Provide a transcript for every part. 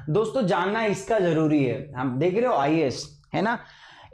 दोस्तों जानना इसका जरूरी है। हम देख रहे हो आईएएस है ना,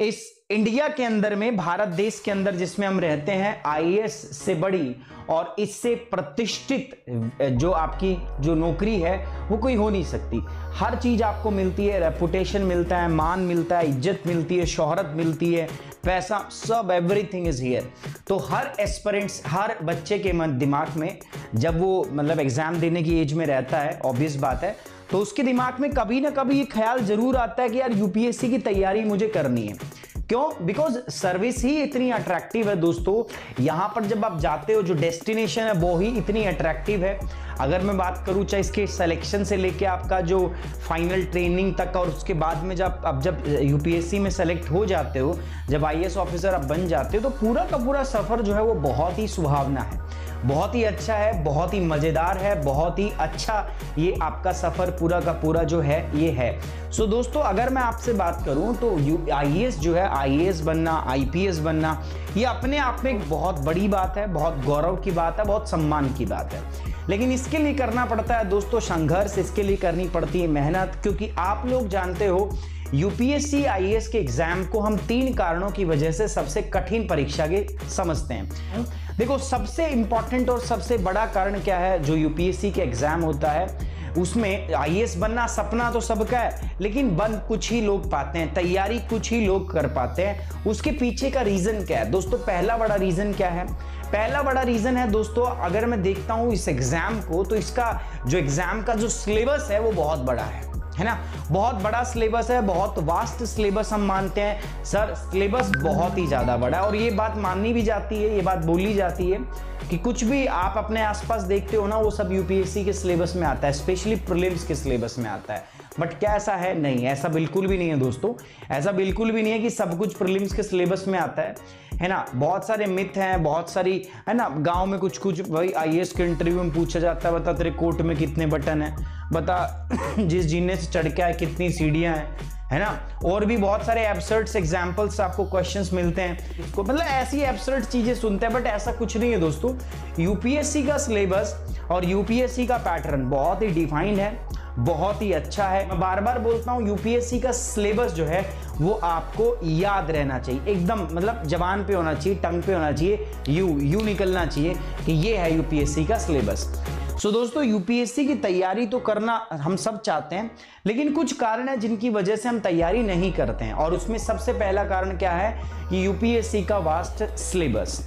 इस इंडिया के अंदर में, भारत देश के अंदर जिसमें हम रहते हैं, आईएएस से बड़ी और इससे प्रतिष्ठित जो आपकी जो नौकरी है वो कोई हो नहीं सकती। हर चीज आपको मिलती है, रेपुटेशन मिलता है, मान मिलता है, इज्जत मिलती है, शोहरत मिलती है, पैसा, सब एवरीथिंग इज हियर। तो हर एस्पिरेंट्स, हर बच्चे के मन दिमाग में जब वो मतलब एग्जाम देने की एज में रहता है, ऑब्वियस बात है, तो उसके दिमाग में कभी ना कभी ये ख्याल जरूर आता है कि यार यूपीएससी की तैयारी मुझे करनी है। क्यों? बिकॉज सर्विस ही इतनी अट्रैक्टिव है दोस्तों। यहां पर जब आप जाते हो, जो डेस्टिनेशन है वो ही इतनी अट्रैक्टिव है। अगर मैं बात करूं चाहे इसके सिलेक्शन से लेके आपका जो फाइनल ट्रेनिंग तक, और उसके बाद में जब यूपीएससी में सेलेक्ट हो जाते हो, जब आईएएस ऑफिसर आप बन जाते हो, तो पूरा का पूरा सफर जो है वो बहुत ही सुहावना है, बहुत ही अच्छा है, बहुत ही मजेदार है, बहुत ही अच्छा ये आपका सफर पूरा का पूरा जो है ये है। सो दोस्तों अगर मैं आपसे बात करूं तो आईएएस जो है, आईएएस बनना, आईपीएस बनना, ये अपने आप में एक बहुत बड़ी बात है, बहुत गौरव की बात है, बहुत सम्मान की बात है। लेकिन इसके लिए करना पड़ता है दोस्तों संघर्ष, इसके लिए करनी पड़ती है मेहनत, क्योंकि आप लोग जानते हो यूपीएससी आईएएस के एग्जाम को हम 3 कारणों की वजह से सबसे कठिन परीक्षा के समझते हैं। देखो सबसे इंपॉर्टेंट और सबसे बड़ा कारण क्या है, जो यूपीएससी के एग्जाम होता है उसमें आईएएस बनना सपना तो सबका है, लेकिन बन कुछ ही लोग पाते हैं, तैयारी कुछ ही लोग कर पाते हैं। उसके पीछे का रीजन क्या है दोस्तों? पहला बड़ा रीजन क्या है? पहला बड़ा रीजन है दोस्तों, अगर मैं देखता हूं इस एग्जाम को, तो इसका जो एग्जाम का जो सिलेबस है वो बहुत बड़ा है ना, बहुत बड़ा सिलेबस है, बहुत वास्ट सिलेबस हम मानते हैं। सर सिलेबस बहुत ही ज्यादा बड़ा है, और ये बात माननी भी जाती है, ये बात बोली जाती है कि कुछ भी आप अपने आसपास देखते हो ना, वो सब यूपीएससी के सिलेबस में आता है, स्पेशली प्रीलिम्स के सिलेबस में आता है। बट क्या ऐसा है? नहीं, ऐसा बिल्कुल भी नहीं है दोस्तों, ऐसा बिल्कुल भी नहीं है कि सब कुछ प्रीलिम्स के सिलेबस में आता है ना। बहुत सारे मिथ हैं, बहुत सारी है ना, गांव में कुछ कुछ भाई आईएएस के इंटरव्यू में पूछा जाता है, बता तेरे कोट में कितने बटन है, बता जिस जीने से चढ़ के आए कितनी सीढ़ियां हैं, है ना। और भी बहुत सारे एब्सर्ड्स एग्जांपल्स आपको क्वेश्चंस मिलते हैं, इसको मतलब ऐसी एब्सर्ड चीजें सुनते हैं, बट ऐसा कुछ नहीं है दोस्तों। यूपीएससी का सिलेबस और यूपीएससी का पैटर्न बहुत ही डिफाइंड है, बहुत ही अच्छा है। मैं बार बार बोलता हूं यूपीएससी का सिलेबस जो है वो आपको याद रहना चाहिए, एकदम मतलब जबान पे होना चाहिए, टंग पे होना चाहिए, यू निकलना चाहिए कि ये है यूपीएससी का सिलेबस। सो दोस्तों यूपीएससी की तैयारी तो करना हम सब चाहते हैं, लेकिन कुछ कारण है जिनकी वजह से हम तैयारी नहीं करते हैं, और उसमें सबसे पहला कारण क्या है कि यूपीएससी का वास्ट सिलेबस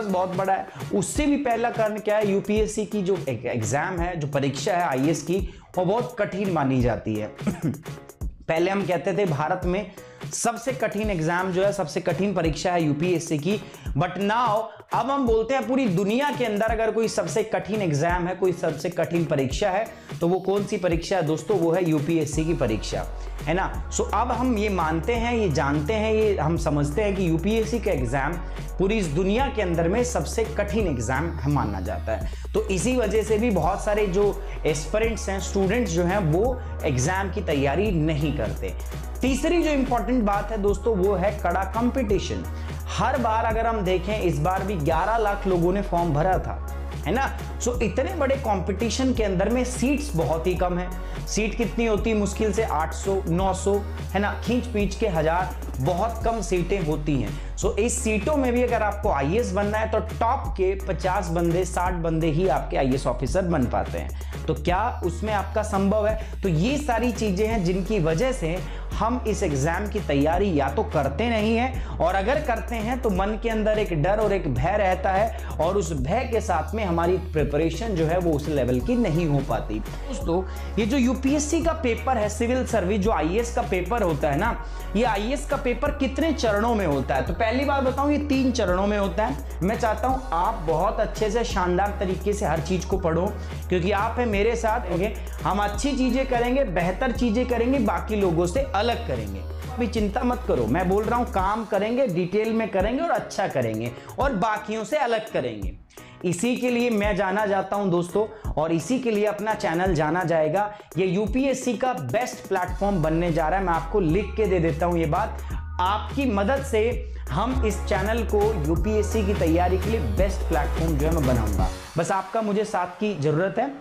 बहुत बड़ा है। उससे भी पहला कारण क्या है, यूपीएससी की जो एग्जाम है, जो परीक्षा है आईएएस की, वो बहुत कठिन मानी जाती है। पहले हम कहते थे भारत में सबसे कठिन एग्जाम जो है, सबसे कठिन परीक्षा है यूपीएससी की, बट नाउ अब हम बोलते हैं पूरी दुनिया के अंदर अगर कोई सबसे कठिन एग्जाम है, कोई सबसे कठिन परीक्षा है, तो वो कौन सी परीक्षा है दोस्तों? वो है यूपीएससी की परीक्षा, है ना। सो अब हम ये मानते हैं, ये जानते हैं, ये हम समझते हैं कि यूपीएससी का एग्जाम पूरी इस दुनिया के अंदर में सबसे कठिन एग्जाम माना जाता है। तो इसी वजह से भी बहुत सारे जो एस्पिरेंट्स हैं, स्टूडेंट्स जो हैं, वो एग्जाम की तैयारी नहीं करते। तीसरी जो इंपॉर्टेंट बात है दोस्तों वो है कड़ा कंपटीशन। हर बार अगर हम देखें, इस बार भी 11 लाख लोगों ने फॉर्म भरा था, है ना। सो इतने बड़े कंपटीशन के अंदर में सीट्स बहुत ही कम है। सीट कितनी होती है? मुश्किल से 800 900, है ना, खींच पींच के 1000, बहुत कम सीटें होती हैं। सो इस सीटों में भी अगर आपको आईएएस बनना है तो टॉप के 50 बंदे, 60 बंदे ही आपके आईएएस ऑफिसर बन पाते हैं। तो क्या उसमें आपका संभव है? तो ये सारी चीजें हैं जिनकी वजह से हम इस एग्जाम की तैयारी या तो करते नहीं हैं, और अगर करते हैं तो मन के अंदर एक डर और एक भय रहता है, और उस भय के साथ में हमारी प्रिपरेशन जो है वो उस लेवल की नहीं हो पाती। दोस्तों ये जो यूपीएससी का पेपर है, सिविल सर्विस, जो आईएएस का पेपर होता है ना, ये आईएएस का पेपर कितने चरणों में होता है? तो पहली बात बताऊं, ये 3 चरणों में होता है। मैं चाहता हूं आप बहुत अच्छे से, शानदार तरीके से हर चीज को पढ़ो, क्योंकि आप है मेरे साथ, हम अच्छी चीजें करेंगे, बेहतर चीजें करेंगे, बाकी लोगों से अलग करेंगे। अभी चिंता मत करो, मैं बोल रहा हूं काम करेंगे, डिटेल में करेंगे और अच्छा करेंगे, और बाकियों से अलग करेंगे। इसी के लिए मैं जाना जाता हूं दोस्तों, और इसी के लिए अपना चैनल जाना जाएगा। ये यूपीएससी का बेस्ट प्लेटफॉर्म बनने जा रहा है। मैं आपको लिख के दे देता हूं ये बात, आपकी मदद से हम इस चैनल को यूपीएससी की तैयारी के लिए बेस्ट प्लेटफॉर्म जो है मैं बनाऊंगा। बस आपका मुझे साथ की जरूरत है।